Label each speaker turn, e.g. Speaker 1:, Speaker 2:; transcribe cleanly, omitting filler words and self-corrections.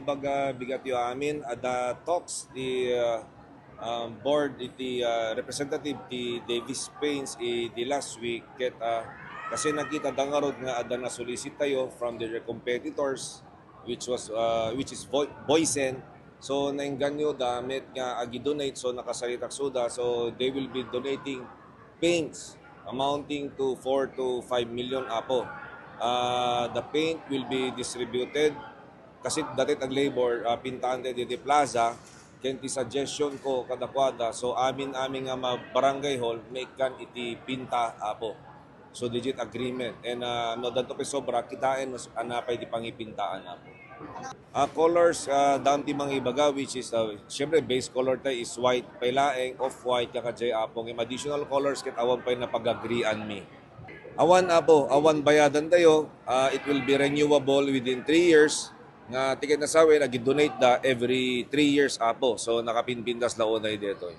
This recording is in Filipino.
Speaker 1: baga bigat yu amin the talks board iti representative ti Davis Paints the last week kasi nakita dangarod nga ada na solicit tayo from their competitors which is Boysen. So nainganyo damit nga agi-donate so nakasalitak suda so they will be donating paints amounting to 4 to 5 million apo. The paint will be distributed kasi dati ang labor pintante dito plaza kenti suggestion ko kadakwada so amin nga barangay hall make kan iti pinta apo so digit agreement and no danto pe sobra kitain anapay di pangipintaan apo. Colors down ti mga ibaga which is syempre base color tayo is white pailaeng off white kaka jay apong additional colors ket awan pay na pag-agreean mi. Awan bayadan tayo, it will be renewable within 3 years. Nga tiket na sawi, nag-donate da every 3 years apo. So nakapinpindas launay dito.